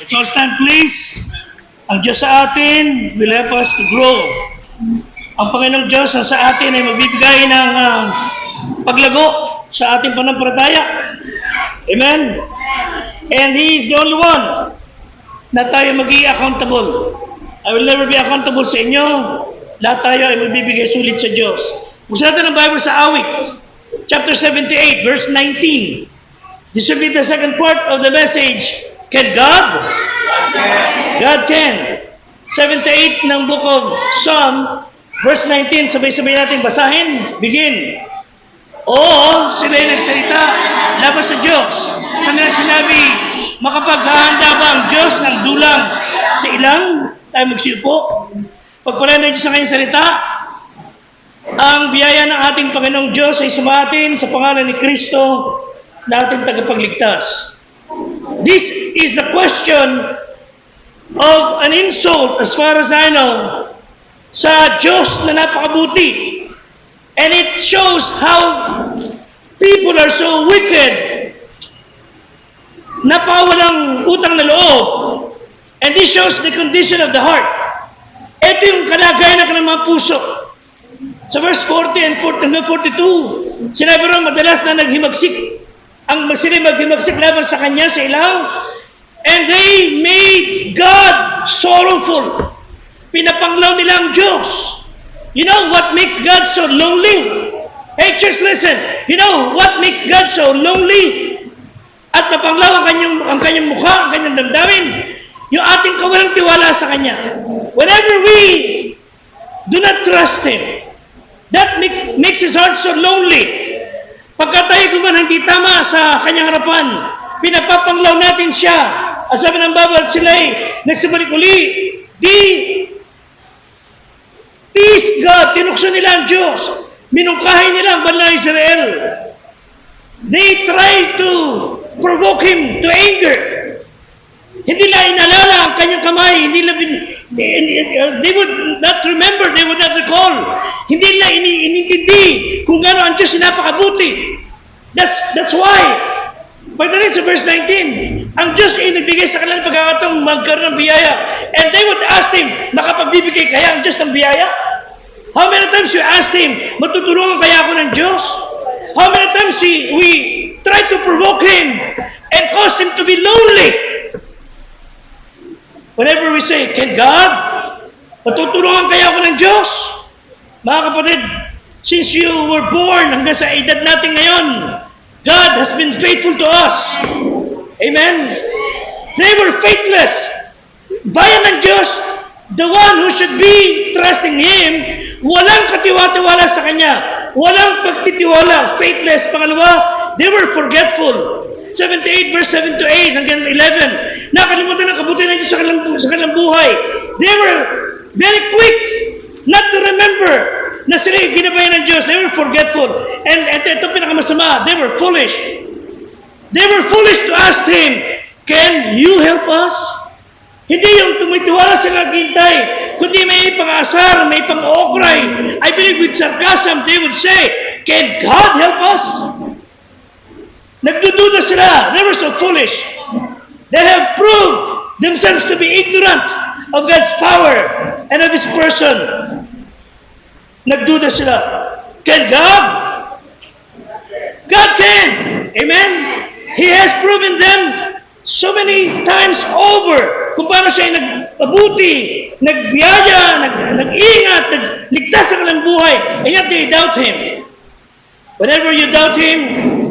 So stand please. Ang Diyos sa atin will help us to grow. Ang Panginoong Diyos sa atin ay magbibigay ng paglago sa ating panampalataya. Amen? And He is the only one na tayo magiging accountable. I will never be accountable sa inyo. Lahat tayo ay magbibigay sulit sa Diyos. Buksan natin ang Bible sa Awit, chapter 78, verse 19. This will be the second part of the message. Can God? God can. 78 ng book of Psalm, verse 19. Sabay-sabay natin basahin. Begin. Oo, sila'y nagsalita labas sa Diyos. Kanilang sinabi, makapaghahanda ba ang Diyos ng dulang sa ilang? Tayo magsiupo. Pagpalain na Diyos sa kanyang salita, ang biyaya ng ating Panginoong Diyos ay sumatin sa pangalan ni Kristo na ating tagapagligtas. This is the question of an insult, as far as I know, sa Diyos na napakabuti. And it shows how people are so wicked, napawalang utang na loob. And this shows the condition of the heart. Ito yung kalagayan ng kanilang mga puso. Sa verse 40 and 42, sinabi rin madalas na naghimagsik. Sila maghimagsik laban sa kanya sa ilaw. And they made God sorrowful. Pinapanglaw nila ang Diyos. You know what makes God so lonely? Hey, church, listen. You know what makes God so lonely? At napanglaw ang kanyang mukha, ang kanyang damdamin. Yung ating kawalang tiwala sa Kanya. Whenever we do not trust Him, that makes His heart so lonely. Pagka tayo guman hindi tama sa Kanyang harapan, pinapapanglaw natin siya. At sabi ng Bible, sila'y nagsabalik uli. Tease God, tinukso nila ang Diyos. Minungkahin nila ang banal na Israel. They try to provoke Him to anger. Hindi nila inalala ang kanyang kamay. They would not remember, they would iniintindi kung gaano ang Diyos ay napakabuti. That's why, pagdating sa verse 19, ang Diyos ay nagbigay sa kanilang pagkakataong magkaroon ng biyaya. And they would ask Him, makapagbibigay kaya ang Diyos ng biyaya? How many times you asked Him, matutulungan kaya ako ng Diyos? How many times we try to provoke Him and cause Him to be lonely? Whenever we say, can God? Matutulungan kaya ako ng Diyos? Mga kapatid, since you were born hanggang sa edad natin ngayon, God has been faithful to us. Amen? They were faithless. Bayan ng Diyos, the one who should be trusting Him, walang katiwa-tiwala sa Kanya. Walang pagtitiwala. Faithless. Pangalawa, they were forgetful. 78 verse 7 to 8 hanggang 11. Nakalimutan ang kabutihan ng Diyos sa kanilang buhay. They were very quick not to remember na sila yung ginabayan ng Diyos. They were forgetful. And ito pinakamasama, they were foolish. They were foolish to ask Him, can you help us? Hindi yung tumitiwala sila naghintay, kundi may pang-asar, may pang-okray. I believe with sarcasm, they would say, can God help us? Nagdududa sila. They were so foolish. They have proved themselves to be ignorant of God's power and of His person. Nagduda sila. Can God? God can. Amen? He has proven them so many times over kung paano siya nagpabuti, nagbiyaya, nag-ingat, nagligtas sa kanilang buhay, and yet they doubt Him. Whenever you doubt Him,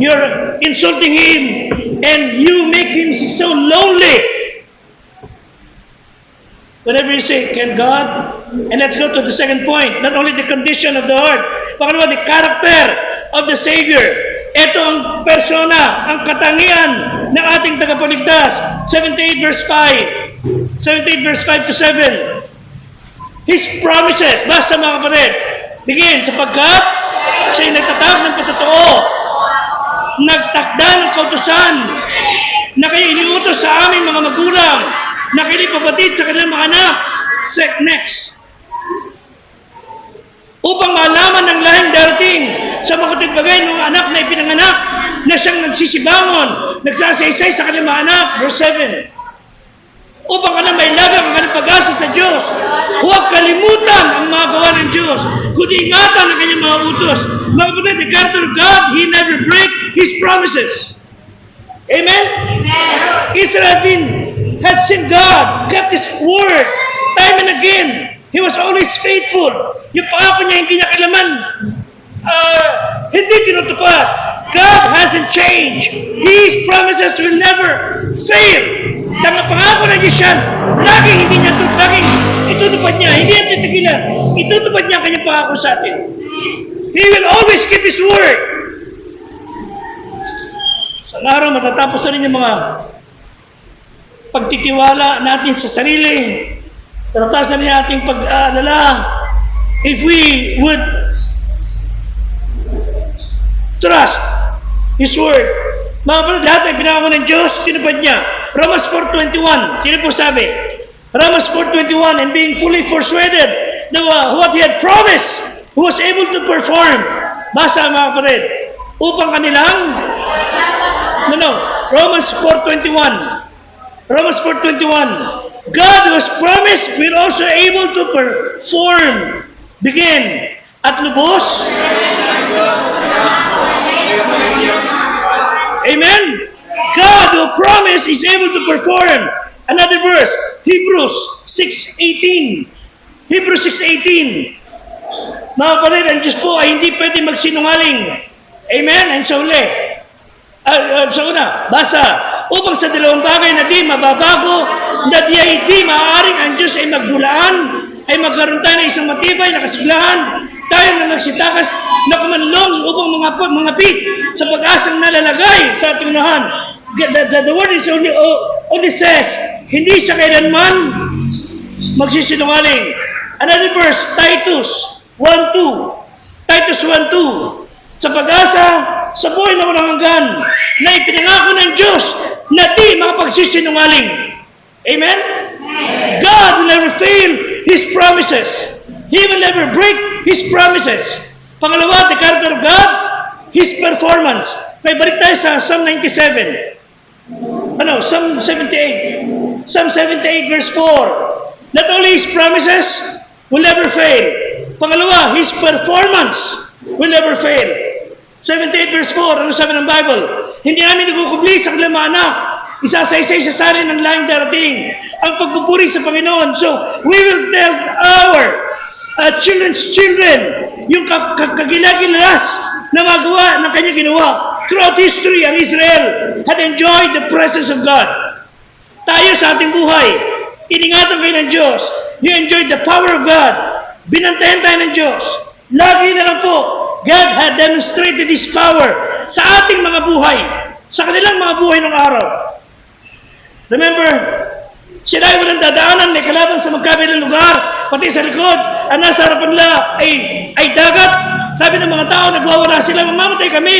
you're insulting Him, and you make Him so lonely. Whenever you say, can God? And let's go to the second point. Not only the condition of the heart, pangalawa, the character of the Savior. Ito ang persona, ang katangian ng ating tagapagligtas. 78 verse 5. 78 verse 5 to 7. His promises. Basta mga kapatid. Begin, sapagkat siya'y nagtatag ng patotoo, nagtakda ng kautusan, na kayo iniutos sa aming mga magulang, na kayo ipabatid sa kanilang mga anak. Next. Upang malaman ng lahing darating sa makuting bagay ng anak na ipinanganak, na siyang nagsisibangon, nagsasaysay sa kanilang mga anak. Verse 7. Upang ka na may lagang ang kanilang pag-asa sa Diyos, huwag kalimutan ang mga gawa ng Diyos, kundi ingatan ang kanyang mga utos. Mga kapatid, the character of God, He never break His promises. Amen? Israel had seen God, kept His word, time and again. He was always faithful. Yung pangako niya hindi niya kailaman hindi tinutupad. God hasn't changed. His promises will never fail. Ang pangako na Diyos yan, laging itutupad niya. Hindi yan titigilan. Itutupad niya ang kanyang pangako sa atin. He will always keep His word. Sa araw, matatapos na rin yung mga pagtitiwala natin sa sarili. Matatapos na rin ating pag-aalala. If we would trust His word. Mga kapatid, lahat ay pinangako ng Diyos, tinupad niya. Romans 4:21, sino po sabi? Romans 4:21, and being fully persuaded that what He had promised, He was able to perform. Basa mga kapatid, upang kanilang, Romans 4:21. Romans 4:21. God who has promised will also able to perform. Begin. At lubos. Amen? God who promised is able to perform. Another verse, Hebrews 6:18. Hebrews 6:18. Mga kapatid, ang Diyos po ay hindi pwede magsinungaling. Amen? And sa uli. Sa una, basa. Upang sa dalawang bagay na di mababago, na di maaaring ang Diyos ay magdulaan, ay magkaroon tayo ng isang matibay na kasiglahan, tayo na nagsitakas na kumanlong upang mangapit sa pag-asang nalalagay sa ating unahan. The word is only says, hindi siya kailanman magsisinungaling. Another verse, Titus 1:2. Titus 1:2. Sa pag-asa, sa buhay na walang hanggan, na ipinangako ng Diyos na di makapagsisinungaling. Amen? God will never fail His promises. He will never break His promises. Pangalawa, the character of God, His performance. May balik tayo sa Psalm 97. Psalm 78. Psalm 78 verse 4. Not only His promises will never fail. Pangalawa, His performance will never fail. 78 verse 4, ano sabi ng Bible? Hindi namin nagkukubli sa kanilang mga anak. Isasaysay sa sari ng langit darating. Ang pagpupuri sa Panginoon. So, we will tell our children's children yung kagilagilas na magawa ng kanyang ginawa. Throughout history, ang Israel had enjoyed the presence of God. Tayo sa ating buhay, iningatan kayo ng Diyos. You enjoyed the power of God. Binantayan tayo ng Diyos. Lagi na lang po, God had demonstrated His power sa ating mga buhay, sa kanilang mga buhay ng araw. Remember, sila ay walang dadaanan, may kalaban sa magkabilang lugar, pati sa likod, ang nasa harapan nila ay dagat. Sabi ng mga tao, nagwawala sila, mamamatay kami.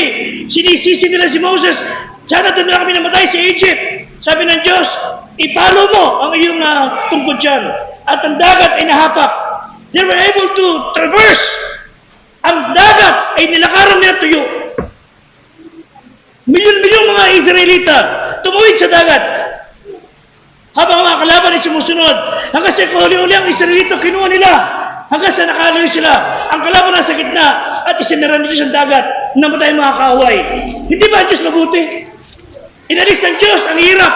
Sinisisi nila si Moses, sana doon na kami namatay sa Egypt. Sabi ng Diyos, ipalo mo ang iyong tungkod dyan. At ang dagat ay nahapak. They were able to traverse. Ang dagat ay nilakaran nila tuyo. Milyon-milyon mga Israelita tumawid sa dagat. Habang mga kalaban ay sumusunod. Hanggang sa huli-huli ang Israelita kinuha nila. Hanggang sa nakaloy sila. Ang kalaban nasa gitna at isinara ng Diyos ang dagat. Namatay mga kaaway. Hindi ba ang Diyos mabuti? Inalis ng Diyos ang hirap.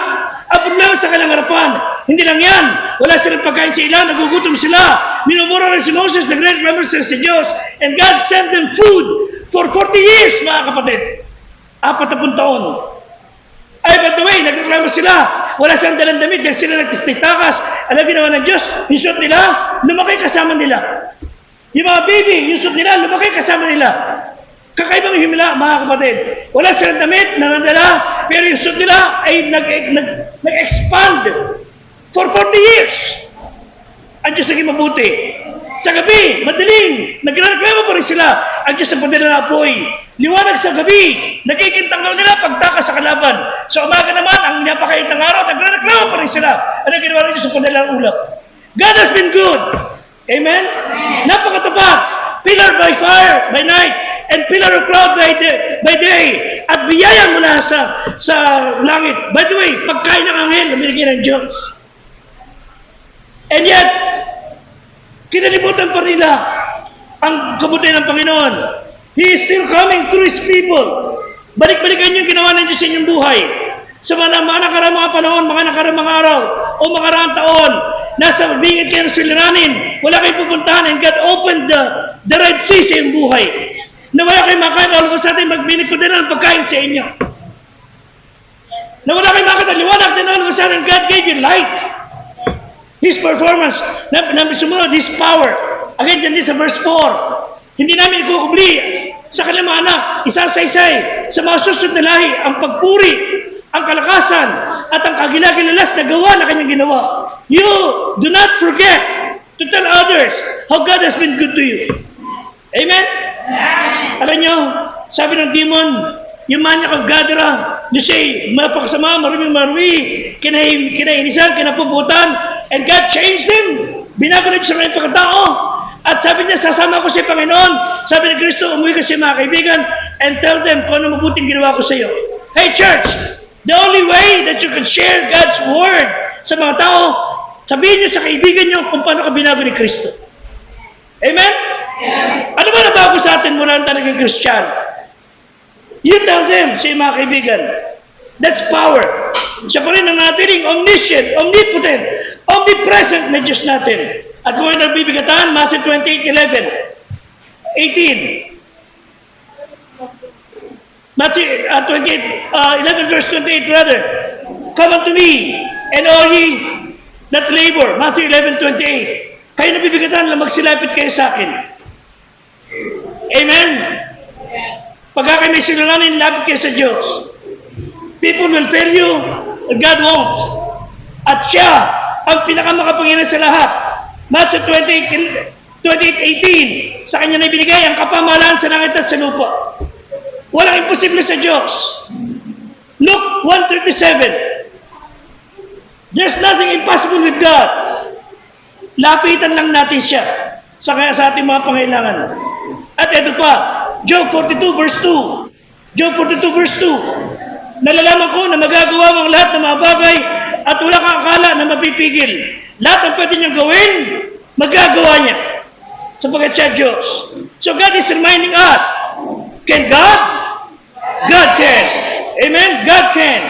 Ang problema sa kanilang harapan. Hindi lang yan. Wala silang pagkain sa ilan. Nagugutom sila. Minumura rin si Moses. Nagre-remember sila sa Diyos. And God sent them food for 40 years, mga kapatid. 40 taon. Ay, by the way, nagreklamo sila. Wala silang dalang damit. Dahil sila nagtistitakas. Alam ginawa ng Diyos, yung suot nila, lumaki kasama nila. Yung mga baby, yung suot nila, lumaki kasama nila. Kakaibang himla, mga kapatid. Wala silang damit na nadala, pero yung suot nila ay nag-expand for 40 years. Ang Diyos naging mabuti. Sa gabi, madaling, nagreklamo pa rin sila. Ang Diyos ang padala na apoy. Liwanag sa gabi, nagkikintanggal nila pagtaka sa kalaban. Sa umaga naman, ang napakaitang araw, nagreklamo pa rin sila. Ano ginawa ng Diyos ang padala ng ulap? God has been good. Amen? Napakatapat. Pillar by fire by night, and pillar of cloud by day. At biyaya mula sa langit. By the way, pagkain ng anghel, binigay ng Diyos. And yet, kinalimutan pa nila ang kabutihan ng Panginoon. He is still coming through His people. Balik-balikan yung ginawa ng Diyos sa inyong buhay. Sa mga nakarang mga panahon, mga nakarang mga araw, o mga nakaraang taon, nasa bingit kayo ng suliranin, wala kayong pupuntahan, and God opened the Red Sea sa iyong buhay. Na wala kayong makain, all of a sudden, magbinig ko din ng pagkain sa inyo. Na wala kayong makita, liwanag, then all of a sudden, God gave you light. His performance, sumunod, His power. Again, dyan din sa verse 4, hindi namin ikukubli sa kanilang mga anak, isasaysay sa mga susunod na lahi, ang pagpuri, ang kalakasan, at ang kagilagilalas na gawa na kanyang ginawa. You do not forget to tell others how God has been good to you. Amen? Alam nyo, sabi ng demon, yung maniac of Gadara, you say, mapakasama, marumi, kinainisan, kinapuputan, and God changed him. Binago na Diyos sa kanyang pagkatao. At sabi niya, sasama ko sa Panginoon. Sabi ni Kristo, umuwi ka siya mga kaibigan, and tell them kung ano mabuting ginawa ko sa iyo. Hey church, the only way that you can share God's word sa mga tao, sabihin niyo sa kaibigan niyo kung paano ka binago ni Kristo. Amen? Yeah. Ano ba nabago sa atin mula na naging Christian? You tell them, say mga kaibigan, that's power. Siya pa rin ang natiling omniscient, omnipotent, omnipresent na Diyos natin. At kung ay nagbibigatan, Matthew 28:11, 18. Matthew 11 verse 28 rather. Come unto me, and all ye that labor. Matthew 11:28. Kayo nabibigatan lang, magsilapit kayo sa akin. Amen? Pagka kayo may sinulanin, lapit kayo sa Diyos. People will fail you, but God won't. At siya, ang pinakamakapangyarihan sa lahat. Matthew 28:18. Sa kanya na ibinigay ang kapamahalaan sa langit at sa lupa. Walang imposible sa Diyos. Luke 1:37. There's nothing impossible with God. Lapitan lang natin siya sa ating mga pangailangan. At ito pa, Job 42 verse 2. Job 42 verse 2. Nalalaman ko na magagawa mo ang lahat ng mga bagay at wala kang akala na mapipigil. Lahat ng pwede niyang gawin, magagawa niya. Sapagkat siya Diyos. So God is reminding us, can God? God can. Amen? God can.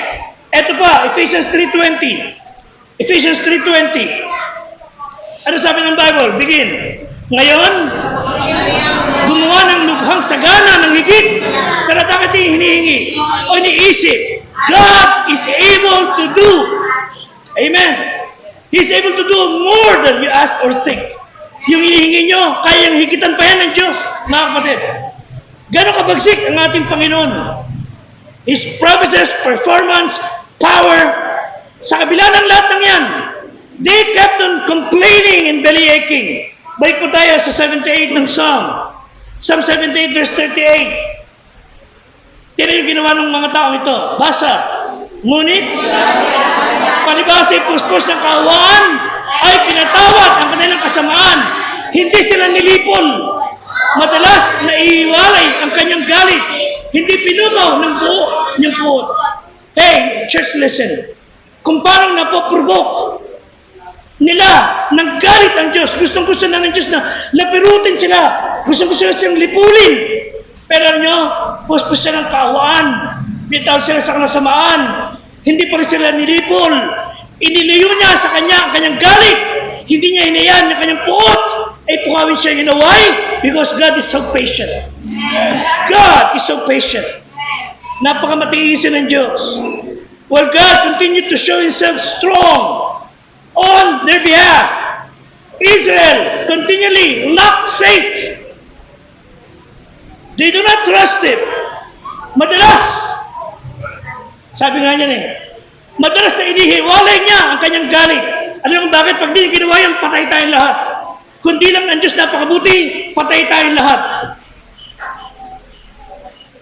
Ito pa, Ephesians 3:20. Ephesians 3:20. Ano sabi ng Bible? Begin. Ngayon, gumawa ng lubhang sagana ng higit sa dapat hinihingi o iniisip. God is able to do. Amen. He's able to do more than you ask or think. Yung hinihingi nyo, kayang higitan pa yan ng Diyos, mga kapatid. Gano'ng kabagsik ang ating Panginoon? His promises, performance, power, sa kabila ng lahat ng yan, they kept on complaining and bellyaching. Balik po tayo sa 78 ng Psalm. Psalm 78 verse 38. Tira yung ginawa ng mga tao ito. Basa. Ngunit, palibasa puspos ng kaawaan, ay pinatawad ang kanilang kasamaan. Hindi sila nilipol. Madalas naiiwalay ang kanyang galit. Hindi pinugaw ng buo niyang puot. Hey, church, listen. Kung parang napoprovoke nila ng galit ang Diyos, gustong-gusto na ng Diyos na lapirutin sila, gustong-gusto na silang lipulin. Pero alam nyo, puspos sila ng kaawaan, bitawad sila sa kasamaan, hindi pa rin sila nilipol. Inilayo niya sa kanya ang kanyang galit, hindi niya hinayaan ang kanyang puot, ay pukawin siya. You know why? Because God is so patient. God is so patient. Napakamatiisin ng Diyos. While God continued to show Himself strong on their behalf, Israel continually lacked faith. They do not trust Him. Madalas, sabi nga niyan madalas na inihiwalay niya ang kanyang galit. Alam mo bakit? Pag di ginawa yan, patay tayong lahat. Kundi lang ang Diyos napakabuti, patay tayong lahat.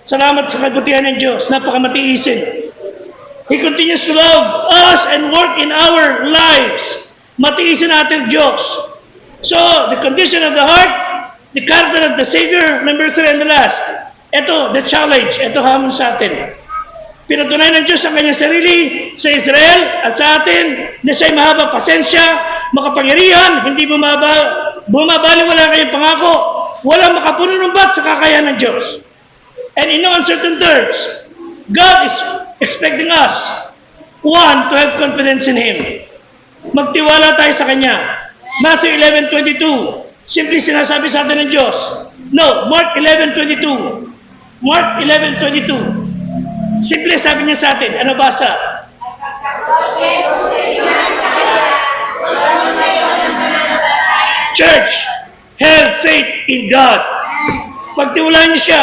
Salamat sa kabutihan ng Diyos, napakamatiisin. He continues to love us and work in our lives. Matiisin natin Diyos. So, the condition of the heart, the character of the Savior, number 3 and the last. Ito, the challenge. Ito hamon sa atin. Pinatunay ng Diyos ang kanyang sarili sa Israel at sa atin na siya'y mahaba pasensya, makapangyarihan, hindi bumabali wala kayong pangako, walang makapununumbat sa kakayahan ng Diyos. And in no uncertain terms, God is expecting us, one, to have confidence in Him. Magtiwala tayo sa Kanya. Matthew 11:22, simply sinasabi sa atin ng Diyos. No, Mark 11:22. Mark 11:22. Simple sabi niya sa atin. Ano basa? Church, have faith in God. Pagtiwalaan niyo siya.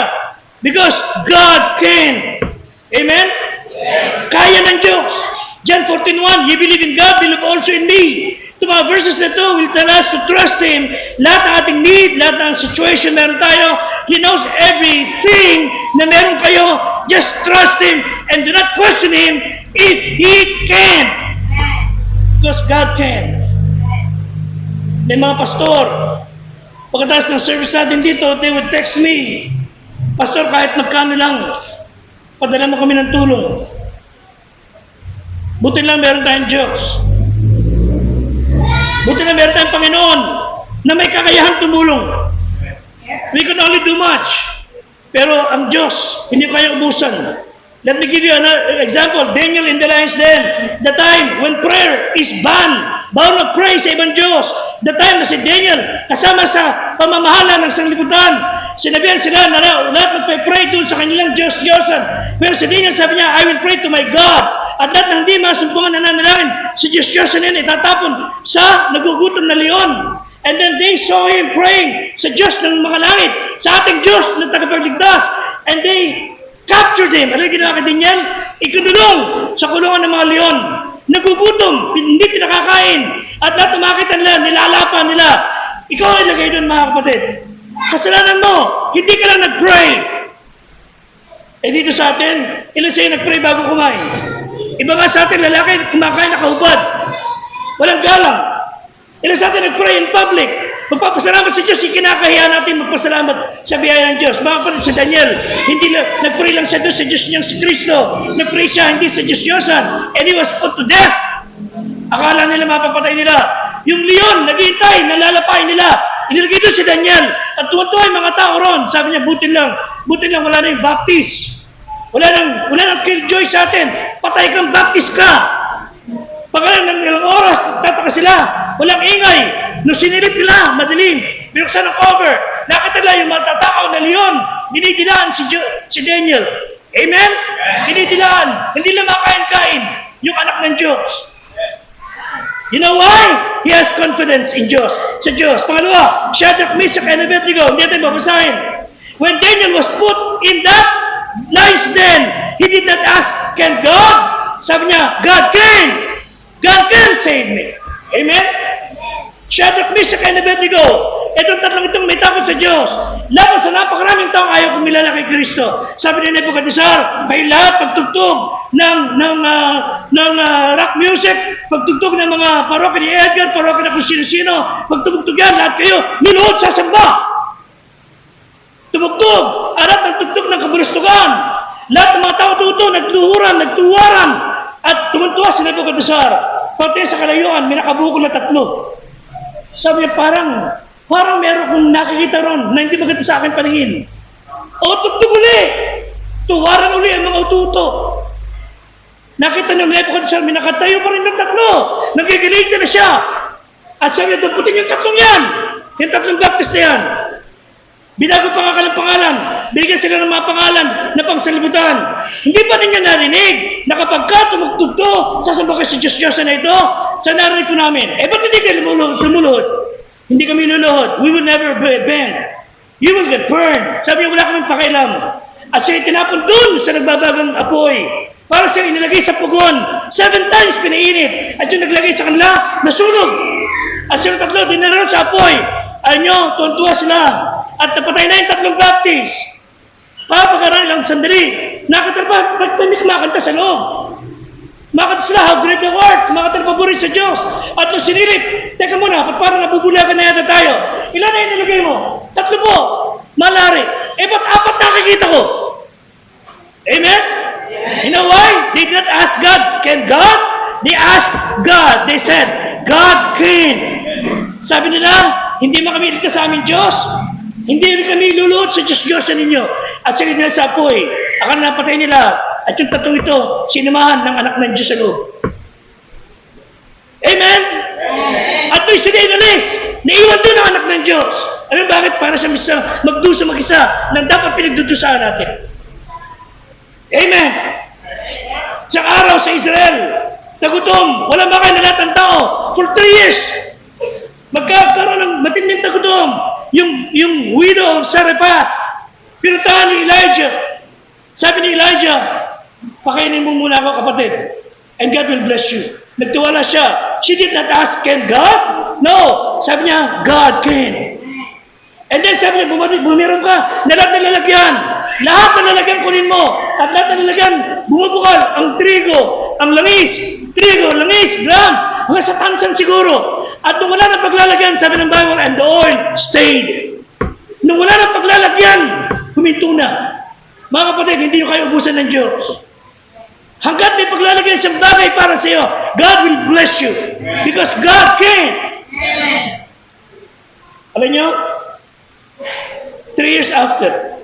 Because God can. Amen? Kaya ng Diyos. John 14:1, you believe in God, believe also in me. Ito mga verses na ito will tell us to trust Him. Lahat ng ating need, lahat ng situation meron tayo. He knows everything na meron kayo. Just trust Him and do not question Him if He can. Because God can. May mga pastor, pagkatapos ng service natin dito, they would text me, Pastor, kahit magkano lang, padala mo kami ng tulong. Buti lang meron tayong Diyos. Buti lang meron tayong Panginoon na may kakayahan tumulong. We can only do much. Pero ang Diyos, hindi ko kaya ubusan. Let me give you another example. Daniel in the lion's den. The time when prayer is banned. Bawal mag-pray sa ibang Diyos. The time na si Daniel kasama sa pamamahala ng sanglibutan. Sinabihan sila na lahat magpray doon sa kanilang Diyos-Diyosan. Pero si Daniel sabi niya, I will pray to my God. At lahat ng di masumpungan na nanalangin, si Diyos-Diyosan yan itatapon sa nagugutom na leon. And then they saw him praying sa Diyos ng mga langit, sa ating Diyos na tagapagligtas. And they captured him. Ano yung ginawa ka din yan? Ikinulong sa kulungan ng mga leon. Nagugutom, hindi pinakakain. At lahat umakita nila, nilalapan nila. Ikaw ay lagay doon mga kapatid. Kasalanan mo, hindi ka lang nag-pray. Eh dito sa atin, ilan sa'yo nag-pray bago kumain? Iba nga sa atin, lalaki, kumakain nakahubad. Walang galang. Ilan sa atin nag-pray in public. magpapasalamat sa Diyos, ikinakahiya natin magpasalamat sa biyaya ng Diyos. Mga kapatid, si Daniel, hindi lang, nagpray lang siya doon sa Diyos niyang si Kristo. Nagpray siya, hindi sa Diyos Diyosan. And he was put to death. Akala nila mapapatay nila. Yung leon, naghihintay, nalalapay nila. Inilagay doon si Daniel. At tuwa-tuwa yung mga tao ron. Sabi niya, buti lang wala na yung baptist. Wala nang killjoy sa atin. Patay kang baptist ka. Pagkalan ng ilang oras, tataka sila. Walang ingay. Nung sinilip nila, madilim. Binuksan ang cover. Nakita nila yung matatakaw na leon. Dinidilaan si Daniel. Amen? Dinidilaan. Hindi na makain-kain yung anak ng Diyos. You know why? He has confidence in Diyos. Sa Diyos. Pangalawa, Shadrach, Meshach, and Abednego. Hindi natin babasahin. When Daniel was put in that lion's den, he did not ask, can God? Sabi niya, God can save me. Amen? Shadrach, Meshach, and Abednego. Itong tatlong itong may takot sa Diyos. Laban sa napakaraming taong ayaw kumilala kay Kristo. Sabi ni Nebuchadnezzar, kayo lahat pagtugtog ng rock music, pagtugtog ng mga parokya ni Edgar, parokya na kung sino-sino, pagtugtog yan, lahat kayo, niluhod sa samba. Tumugtog, arat ng tugtog ng kabulustugan. Lahat ng mga tao tuto, nagtuwaran, at tumuntuwa si Nebuchadnezzar. Pati sa kalayuan, may nakabukol na 3. Sabi niya, parang meron kong nakikita ron na hindi maganda sa akin paningin. O, tugtog uli. Tuwaran uli ang mga ututo. Nakita niyo, Nebuchadnezzar, may nakatayo pa rin ng 3. Nagigilig na siya. At sabi niya, putin yung 3 yan. Yung 3 baptist na yan. Binago pa nga kanilang pangalan. Binigyan sila ng mga pangalan na pangsalibutan. Hindi pa ninyo narinig na kapag ka tumugtog to, sasamba kayo sa Diyos na ito, sa narinig ko namin. Ba't hindi kayo lumuluhod? Hindi kami luluhod. We will never bend. You will get burned. Sabi niya, wala kaming pakialam. At siya tinapon dun sa nagbabagang apoy. Para siya inilagay sa pugon. 7 times pinainit. At yung naglagay sa kanila, nasunog. At siya 3, dinara sa apoy. Alam nyo, tuwan-tuwa sila. At napatay na yung 3 baptist. Papagkaroon lang sandali. Nakatarpa, ba't hindi kumakanta sa loob? Makanta sila, how great the art. Makatarpaburi sa Diyos. At nung sinilip, teka muna, parang nabubulagan na yata tayo. Ilan na yung nilagay mo? 3 po. Malari. Ba't 4 nakikita ko? Amen? You know why? They did not ask God, can God? They asked God. They said, God can. Sabi nila, hindi makamilit ka sa aming Diyos. Hindi kami luluhod sa Diyos na ninyo. At sige nila sa apoy. Akala napatay nila. At yung 3 ito, sinamahan ng anak ng Diyos sa loob. Amen? At doon sila inalis. Naiwan din ang anak ng Diyos. Alam bakit? Para sa magdusa mag-isa na dapat pinagdudusahan natin. Amen? Sa araw sa Israel, tagutom, walang makain na lahat ng tao. For 3 years, magkakaroon ng matinding tagutom. Yung widow of Sarephath, pinuntahan ni Elijah. Sabi ni Elijah, pakainin mo muna ako, kapatid, and God will bless you. Nagtiwala siya. She did not ask, can God? No. Sabi niya, God can. And then sabi niya, bumiram ka, lahat na lalagyan. Lahat na lalagyan kunin mo. At lahat na lalagyan, bumubukal ang trigo, ang langis, gram, hanggang sa tansan siguro. At nung wala na paglalagyan, sabi ng Bible, and the oil stayed. Nung wala na paglalagyan, huminto na. Mga kapatid, hindi nyo kayo ubusan ng Diyos. Hanggat may paglalagyan siyang bagay para sa iyo, God will bless you. Because God can. Alam nyo, 3 years after,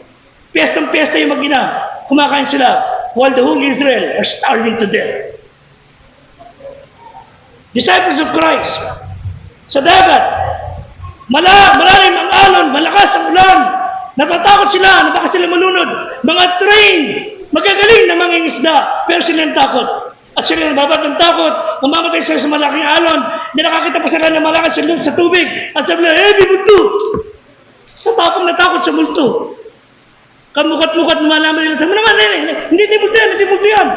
piyestang-piyesta yung mag-ina, kumakain sila, while the whole Israel are starving to death. Disciples of Christ, sa dagat, malalim ang alon, malakas ang ulan, natatakot sila, na baka sila malunod, mga trained, magagaling na mangingisda, pero sila ang takot. At sila nababat ng takot, mamamatay sila sa malaking alon, na nakakita pa sila ng malakas sa tubig, at sabi nila, may multo! Tatapong natakot sa multo. Kamukat-mukat lumalaman nila, tama naman, hindi multo yan.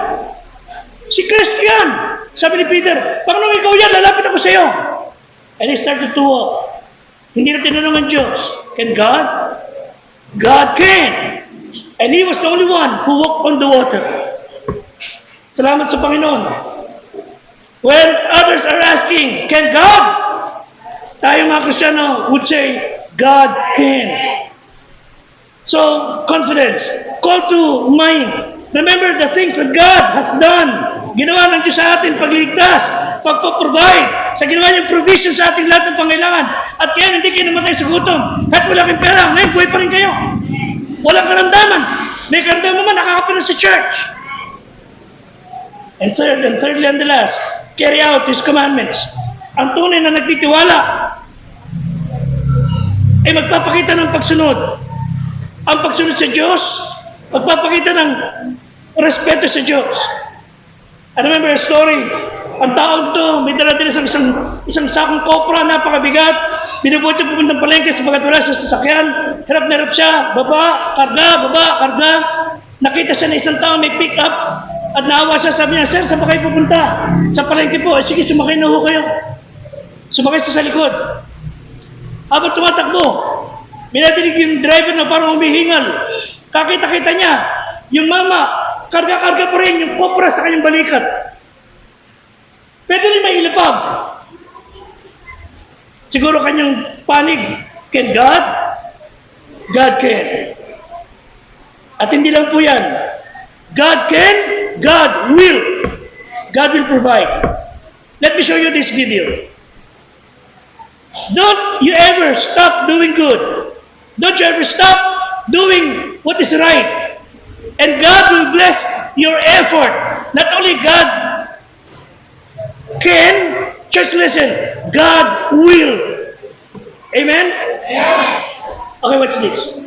Si Kristo yan. Sabi ni Peter, Panginoon, ikaw yan, lalapit ako sa iyo. And he started to walk. Hindi na tinanong ang Diyos, can God? God can. And he was the only one who walked on the water. Salamat sa Panginoon. When others are asking, can God? tayo mga Kristiyano would say, God can. So, confidence. Call to mind. Remember the things that God has done. Ginawa ng Diyos sa atin pagliligtas, pagpaprovide, sa ginawa niyang provision sa ating lahat ng pangailangan. At kaya hindi kayo namatay sa gutom. Kahit wala kayong pera, ngayon buhay pa rin kayo. Walang karamdaman. May karamdaman naman, nakakapira sa church. And thirdly and the last, carry out His commandments. Ang tunay na nagtitiwala ay magpapakita ng pagsunod. Ang pagsunod sa Diyos, magpapakita ng respeto sa Diyos. I remember a story. Ang taong to, may dala-dala sa isang sakong kopra, napakabigat. Binubuti pupuntang palengke sapagat wala sa sasakyan. Hirap na hirap siya. Baba, karga. Nakita siya na isang tao may pick up. At naawa siya, sabi niya, Sir, saan ba kayo pupunta? Sa palengke po. Sige, sumakay na ho kayo. Sumakay siya sa likod. Habang tumatakbo, may natinig yung driver na parang humihingal. Kakita-kita niya, yung mama, karga-karga pa rin yung kopra sa kanyang balikat. Pwede rin may ilapag. Siguro kanyang panig, can God? God can. At hindi lang po yan. God can, God will. God will provide. Let me show you this video. Don't you ever stop doing good. Don't you ever stop doing what is right. And God will bless your effort. Not only God can, church listen, God will. Amen? Okay, watch this.